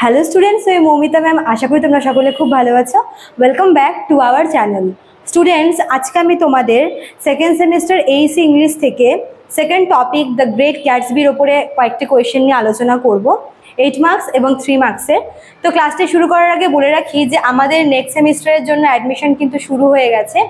Hello students, আমি Moumita ma'am. আশা করি তোমরা সকলে খুব ভালো আছো। Welcome back to our channel. Students, আজকে আমি তোমাদের সেকেন্ড সেমিস্টার এইসি ইংলিশ থেকে সেকেন্ড টপিক দ্য গ্রেট গ্যাটসবির ওপরে কয়েকটি কোয়েশ্চেন নিয়ে আলোচনা করব, 8 মার্কস এবং 3 মার্কসের। তো ক্লাসটি শুরু করার আগে বলে রাখি যে আমাদের নেক্সট সেমিস্টারের জন্য অ্যাডমিশন কিন্তু শুরু হয়ে গেছে।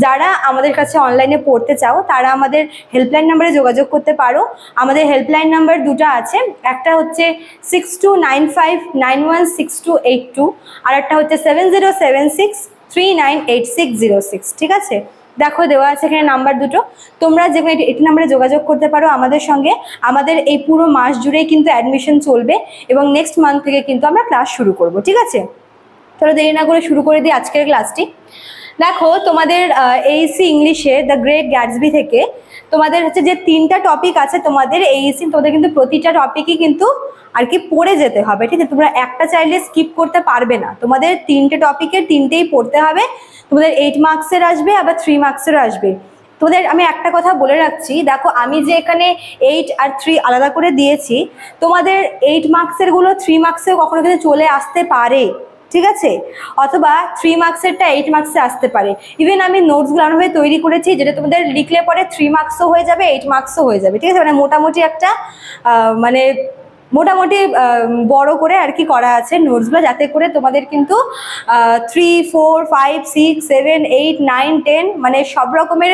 যারা আমাদের কাছে অনলাইনে পড়তে চাও তারা আমাদের হেল্পলাইন নাম্বারে যোগাযোগ করতে পারো। আমাদের হেল্পলাইন নাম্বার দুটো আছে, একটা হচ্ছে 6295916282, আর একটা হচ্ছে 7076398606। ঠিক আছে, দেখো দেওয়া আছে এখানে নাম্বার দুটো। তোমরা যে এটি নাম্বারে যোগাযোগ করতে পারো আমাদের সঙ্গে। আমাদের এই পুরো মাস জুড়েই কিন্তু অ্যাডমিশন চলবে এবং নেক্সট মান্থ থেকে কিন্তু আমরা ক্লাস শুরু করব। ঠিক আছে, চলো দেরি না করে শুরু করে দিই আজকের ক্লাসটি। দেখো, তোমাদের এইসি ইংলিশে দ্য গ্রেট গ্যাটসবি থেকে তোমাদের হচ্ছে যে 3টা টপিক আছে তোমাদের এইসি, তোমাদের কিন্তু প্রতিটা টপিকই কিন্তু আর কি পড়ে যেতে হবে। ঠিক আছে, তোমরা একটা চাইলে স্কিপ করতে পারবে না, তোমাদের 3টে টপিকের 3টেই পড়তে হবে। তোমাদের 8 মার্কসের আসবে, আবার 3 মার্কসের আসবে। তোমাদের আমি একটা কথা বলে রাখছি, দেখো আমি যে এখানে 8 আর 3 আলাদা করে দিয়েছি, তোমাদের 8 মার্কসেরগুলো 3 মার্কসেও কখনো কিন্তু চলে আসতে পারে। ঠিক আছে, অথবা 3 মার্কসেরটা 8 মার্কসে আসতে পারে। ইভেন আমি নোটসগুলো এমনভাবে তৈরি করেছি যেটা তোমাদের লিখলে পরে 3 মার্কসও হয়ে যাবে, 8 মার্কসও হয়ে যাবে। ঠিক আছে, মানে মোটামুটি একটা মোটামুটি বড় করে আর কি করা আছে নোটসগুলো, যাতে করে তোমাদের কিন্তু 3, 4, 5, 6, 7, 8, 9, 10 মানে সব রকমের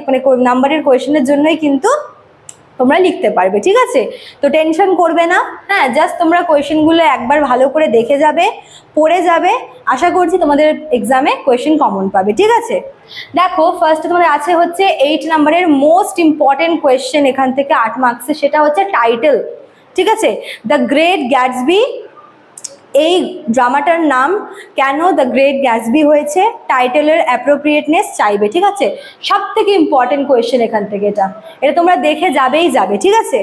মানে নাম্বারের কোয়েশনের জন্যই কিন্তু তোমরা লিখতে পারবে। ঠিক আছে, তো টেনশন করবে না। হ্যাঁ, জাস্ট তোমরা কোয়েশ্চেনগুলো একবার ভালো করে দেখে যাবে, পড়ে যাবে। আশা করছি তোমাদের এক্সামে কোয়েশ্চেন কমন পাবে। ঠিক আছে, দেখো ফার্স্টে তোমাদের আছে হচ্ছে 8 নাম্বারের মোস্ট ইম্পর্টেন্ট কোয়েশ্চেন এখান থেকে 8 মার্কসে, সেটা হচ্ছে টাইটেল। ঠিক আছে, দ্য গ্রেট গ্যাটসবি, এই ড্রামাটার নাম কেন দ্য গ্রেট গ্যাটসবি হয়েছে, টাইটেলের অ্যাপ্রোপ্রিয়েটনেস চাইবে। ঠিক আছে, সব থেকে ইম্পর্টেন্ট কোয়েশ্চেন এখান থেকে, এটা তোমরা দেখে যাবেই যাবে। ঠিক আছে,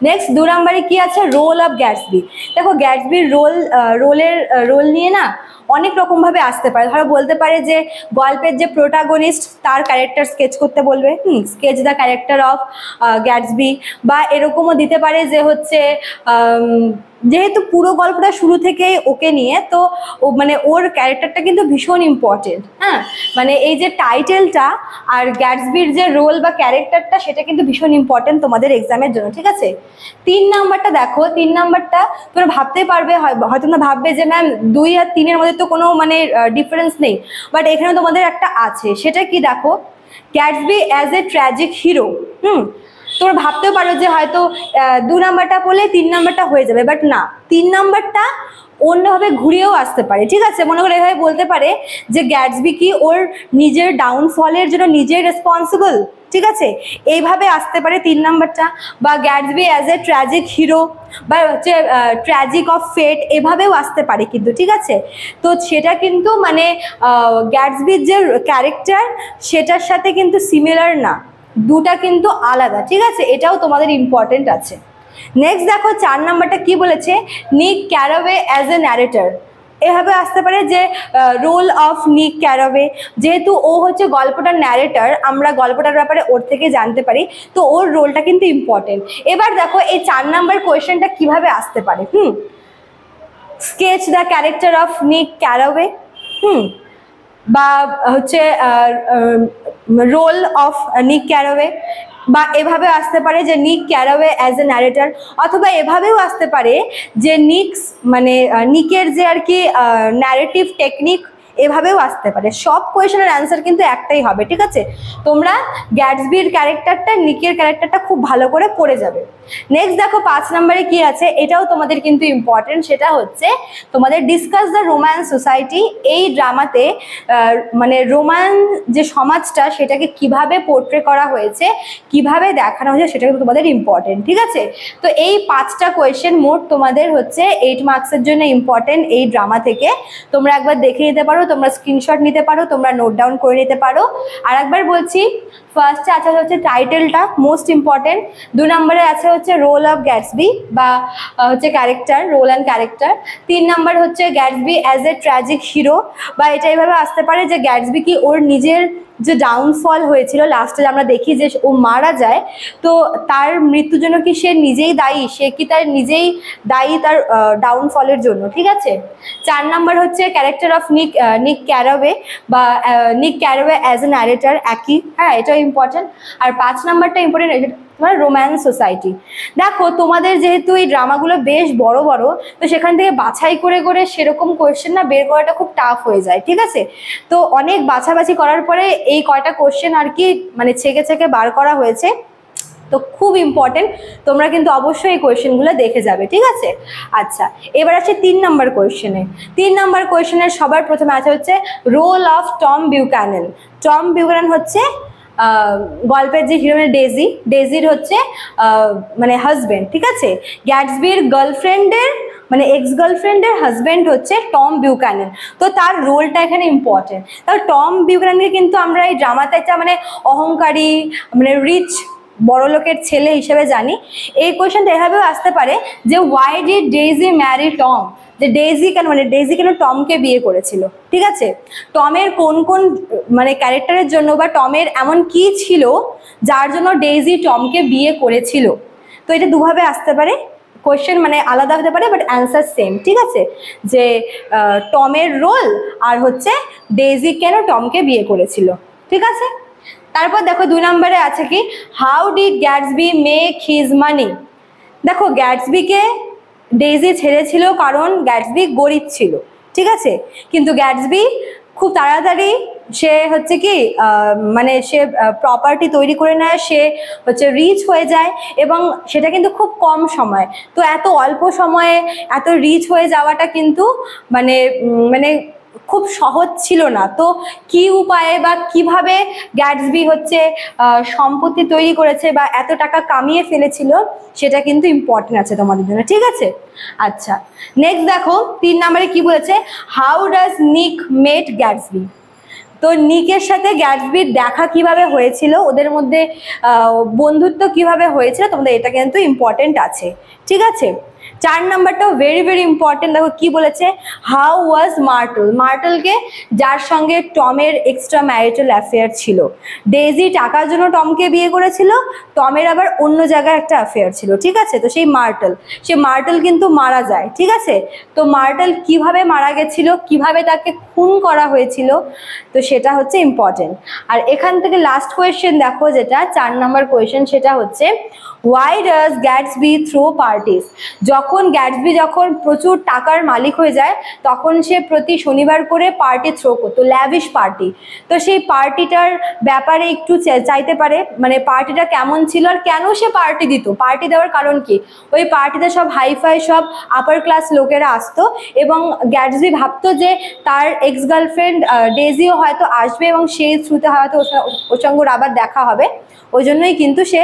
নেক্সট 2 নম্বরে কি আছে, রোল অফ গ্যাটসবি। দেখো গ্যাটসবির রোল নিয়ে না অনেক রকমভাবে আসতে পারে। ধরো বলতে পারে যে গল্পের যে প্রোটাগনিস্ট তার ক্যারেক্টার স্কেচ করতে বলবে, sketch the character of Gatsby. বা এরকমও দিতে পারে যে হচ্ছে যেহেতু পুরো গল্পটা শুরু থেকেই ওকে নিয়ে, তো ও মানে ওর ক্যারেক্টারটা কিন্তু ভীষণ ইম্পর্টেন্ট। হ্যাঁ, মানে এই যে টাইটেলটা আর গ্যাটসবির যে রোল বা ক্যারেক্টারটা সেটা কিন্তু ভীষণ ইম্পর্টেন্ট তোমাদের এক্সামের জন্য। ঠিক আছে, 3 নাম্বারটা দেখো, 3 নাম্বারটা তোমরা ভাবতে পারবে, হয়তো তোমরা ভাববে যে ম্যাম 2 আর 3-এর মধ্যে তো কোনো মানে ডিফারেন্স নেই, বাট এখানে তোমাদের একটা আছে। সেটা কি দেখো, Gatsby as a tragic hero. তোমরা ভাবতেও পারো যে হয়তো 2 নাম্বারটা পড়লে 3 নাম্বারটা হয়ে যাবে, বাট না, 3 নাম্বারটা অন্যভাবে ঘুরিয়েও আসতে পারে। ঠিক আছে, মনে করে এভাবে বলতে পারে যে গ্যাটসবি কি ওর নিজের ডাউনফলের জন্য নিজের রেসপন্সিবল। ঠিক আছে, এইভাবে আসতে পারে 3 নাম্বারটা। বা Gatsby as a tragic hero, বা হচ্ছে ট্র্যাজিক অফ ফেট, এভাবেও আসতে পারে কিন্তু। ঠিক আছে, তো সেটা কিন্তু মানে গ্যাটসবির যে ক্যারেক্টার সেটার সাথে কিন্তু সিমিলার না, দুটা কিন্তু আলাদা। ঠিক আছে, এটাও তোমাদের ইম্পর্টেন্ট আছে। নেক্সট দেখো 4 নাম্বারটা কি বলেছে, নিক ক্যারাওয়ে অ্যাজ এ ন্যারেটর। এভাবে আসতে পারে যে রোল অফ নিক ক্যারাওয়ে, যেহেতু ও হচ্ছে গল্পটার ন্যারেটর, আমরা গল্পটার ব্যাপারে ওর থেকে জানতে পারি, তো ওর রোলটা কিন্তু ইম্পর্টেন্ট। এবার দেখো এই 4 নাম্বার কোয়েশ্চেনটা কিভাবে আসতে পারে। স্কেচ দ্য ক্যারেক্টার অফ নিক ক্যারাওয়ে, বা হচ্ছে রোল অফ নিক ক্যারাওয়ে। বা এভাবে আসতে পারে যে নিক ক্যারাওয়ে অ্যাজ এ ন্যারেটর, অথবা এভাবেও আসতে পারে যে নিকের যে আর কি ন্যারেটিভ টেকনিক, এভাবেও আসতে পারে। সব কোয়েশনের অ্যান্সার কিন্তু একটাই হবে। ঠিক আছে, তোমরা গ্যাটসবির ক্যারেক্টারটা, নিকের ক্যারেক্টারটা খুব ভালো করে পড়ে যাবে। নেক্সট দেখো 5 নম্বরে কি আছে, এটাও তোমাদের কিন্তু ইম্পর্টেন্ট। সেটা হচ্ছে তোমাদের ডিসকাস দ্য রোম্যান্স সোসাইটি। এই ড্রামাতে মানে রোমান যে সমাজটা সেটাকে কিভাবে পোর্ট্রে করা হয়েছে, কিভাবে দেখানো হয়েছে, সেটা কিন্তু তোমাদের ইম্পর্টেন্ট। ঠিক আছে, তো এই 5টা কোয়েশ্চেন মোট তোমাদের হচ্ছে 8 মার্কসের জন্য ইম্পর্টেন্ট এই ড্রামা থেকে। তোমরা একবার দেখে নিতে পারো, তোমরা স্ক্রিনশট নিতে পারো, তোমরা নোট ডাউন করে নিতে পারো। আর একবার বলছি, ফার্স্টে আছে হচ্ছে টাইটেলটা মোস্ট ইম্পর্টেন্ট, 2 নম্বরে আছে হচ্ছে রোল অফ গ্যাটসবি বা হচ্ছে ক্যারেক্টার, রোল অ্যান্ড ক্যারেক্টার। 3 নম্বর হচ্ছে Gatsby as a tragic hero, বা এটা এইভাবে আসতে পারে যে গ্যাটসবি কি ওর নিজের যে ডাউনফল হয়েছিল লাস্টে আমরা দেখি যে ও মারা যায়, তো তার মৃত্যুর জন্য কি সে নিজেই দায়ী, সে কি তার নিজেই দায়ী তার ডাউনফলের জন্য, ঠিক আছে। 4 নাম্বার হচ্ছে ক্যারেক্টার অফ নিক ক্যারাওয়ে বা নিক ক্যারাওয়ে অ্যাজ এ ন্যারেটর, একই, হ্যাঁ এটাও ইম্পর্টেন্ট। আর 5 নাম্বারটা ইম্পর্টেন্ট, তোমার রোম্যান্স সোসাইটি। দেখো তোমাদের যেহেতু এই ড্রামাগুলো বেশ বড় বড়, তো সেখান থেকে বাছাই করে করে সেরকম কোয়েশ্চেন না বের করাটা খুব টাফ হয়ে যায়, ঠিক আছে। তো অনেক বাছাবাছি করার পরে এই কয়টা কোয়েশ্চেন আর কি মানে ছেকে ছেকে বার করা হয়েছে, তো খুব ইম্পর্টেন্ট, তোমরা কিন্তু অবশ্যই এই কোয়েশ্চেনগুলো দেখে যাবে, ঠিক আছে। আচ্ছা, এবার আছে 3 নাম্বার কোয়েশ্চেনে। 3 নাম্বার কোয়েশ্চেনের সবার প্রথমে আছে হচ্ছে রোল অফ টম বিউক্যানন। টম বিউক্যানন হচ্ছে গল্পের যে হিরো মানে ডেজির হচ্ছে মানে হাজব্যান্ড, ঠিক আছে। গ্যাটসবির গার্লফ্রেন্ডের মানে এক্স গার্লফ্রেন্ডের হাজব্যান্ড হচ্ছে টম বিউক্যানন, তো তার রোলটা এখানে ইম্পর্টেন্ট। তাহলে টম বিউক্যাননকে কিন্তু আমরা এই ড্রামাতে একটা মানে অহংকারী মানে রিচ বড়লোকের ছেলে হিসেবে জানি। এই কোয়েশ্চেনটা এভাবেও আসতে পারে যে why did Daisy marry Tom, যে ডেইজি কেন টমকে বিয়ে করেছিল, ঠিক আছে। টমের কোন কোন মানে ক্যারেক্টারের জন্য বা টমের এমন কি ছিল যার জন্য ডেইজি টমকে বিয়ে করেছিল, তো এটা দুভাবে আসতে পারে কোয়েশ্চেন, মানে আলাদা হতে পারে বাট অ্যান্সার সেম, ঠিক আছে। যে টমের রোল আর হচ্ছে ডেইজি কেন টমকে বিয়ে করেছিল, ঠিক আছে। তারপর দেখো 2 নম্বরে আছে কি how did Gatsby make his মানি। দেখো গ্যাটসবিকে ডেইজি ছেড়েছিল কারণ গ্যাটসবি গরিব ছিল, ঠিক আছে। কিন্তু গ্যাটসবি খুব তাড়াতাড়ি সে হচ্ছে কি মানে সে প্রপার্টি তৈরি করে নেয়, সে হচ্ছে রিচ হয়ে যায় এবং সেটা কিন্তু খুব কম সময়। তো এত অল্প সময়ে এত রিচ হয়ে যাওয়াটা কিন্তু মানে মানে খুব সহজ ছিল না। তো কি উপায়ে বা কিভাবে গ্যাটসবি হচ্ছে সম্পত্তি তৈরি করেছে বা এত টাকা কামিয়ে ফেলেছিল সেটা কিন্তু ইম্পর্টেন্ট আছে তোমাদের জন্য, ঠিক আছে। আচ্ছা, নেক্সট দেখো 3 নম্বরে কি বলেছে, হাউ ডাজ নিক মেট গ্যাটসবি। তো নিকের সাথে গ্যাটসবির দেখা কিভাবে হয়েছিল, ওদের মধ্যে বন্ধুত্ব কিভাবে হয়েছিল, তোমাদের এটা কিন্তু ইম্পর্টেন্ট আছে, ঠিক আছে। 4 নাম্বারটাও ভেরি ভেরি ইম্পর্টেন্ট। দেখো কি বলেছে, হাউ ওয়াজ মার্টলকে যার সঙ্গে টমের এক্সট্রা ম্যারিটাল অ্যাফেয়ার ছিল। ডেইজি টাকার জন্য টমকে বিয়ে করেছিল, টমের আবার অন্য জায়গায় একটা অ্যাফেয়ার ছিল, ঠিক আছে। তো সেই মার্টল কিন্তু মারা যায়, ঠিক আছে। তো মার্টল কিভাবে মারা গেছিল, কিভাবে তাকে খুন করা হয়েছিল, তো সেটা হচ্ছে ইম্পর্টেন্ট। আর এখান থেকে লাস্ট কোয়েশ্চেন দেখো যেটা 4 নাম্বার কোয়েশ্চেন, সেটা হচ্ছে why does Gatsby throw parties. যখন গ্যাটসবি প্রচুর টাকার মালিক হয়ে যায় তখন সে প্রতি শনিবার করে পার্টি থ্রো করতো, ল্যাভিশ পার্টি। তো সেই পার্টিটার ব্যাপারে একটু চাইতে পারে, মানে পার্টিটা কেমন ছিল আর কেন সে পার্টি দিত, পার্টি দেওয়ার কারণ কি। ওই পার্টিতে সব হাইফাই সব আপার ক্লাস লোকেরা আসতো এবং গ্যাটসবি ভাবতো যে তার এক্স গার্লফ্রেন্ড ডেজিও হয়তো আসবে এবং সেই থ্রুতে হয়তো ওর সঙ্গে আবার দেখা হবে, ওই জন্যই কিন্তু সে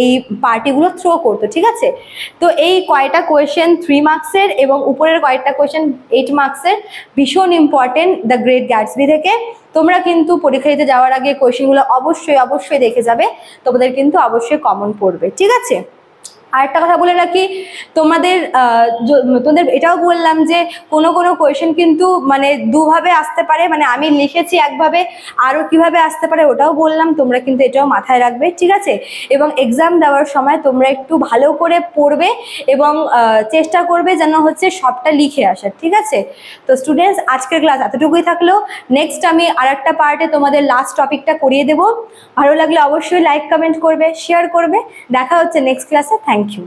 এই পার্টিগুলো থ্রো করতো, ঠিক আছে। তো এই কয়টা কোয়েশ্চেন 3 মার্কসের এবং উপরের কয়েকটা কোয়েশ্চেন 8 মার্কসের, ভীষণ ইম্পর্টেন্ট দ্য গ্রেট গ্যাটসবি থেকে। তোমরা কিন্তু পরীক্ষা দিতে যাওয়ার আগে কোয়েশ্চেনগুলো অবশ্যই দেখে যাবে, তোমাদের কিন্তু অবশ্যই কমন পড়বে, ঠিক আছে। আরেকটা কথা বলে রাখি, তোমাদের এটাও বললাম যে কোনো কোয়েশ্চেন কিন্তু মানে দুভাবে আসতে পারে, মানে আমি লিখেছি একভাবে, আরও কিভাবে আসতে পারে ওটাও বললাম, তোমরা কিন্তু এটাও মাথায় রাখবে, ঠিক আছে। এবং এক্সাম দেওয়ার সময় তোমরা একটু ভালো করে পড়বে এবং চেষ্টা করবে যেন হচ্ছে সবটা লিখে আসার, ঠিক আছে। তো স্টুডেন্টস, আজকের ক্লাস এতটুকুই থাকলো। নেক্সট আমি আরেকটা পার্টে তোমাদের লাস্ট টপিকটা করিয়ে দেবো। ভালো লাগলে অবশ্যই লাইক কমেন্ট করবে, শেয়ার করবে। দেখা হচ্ছে নেক্সট ক্লাসে। Thank you.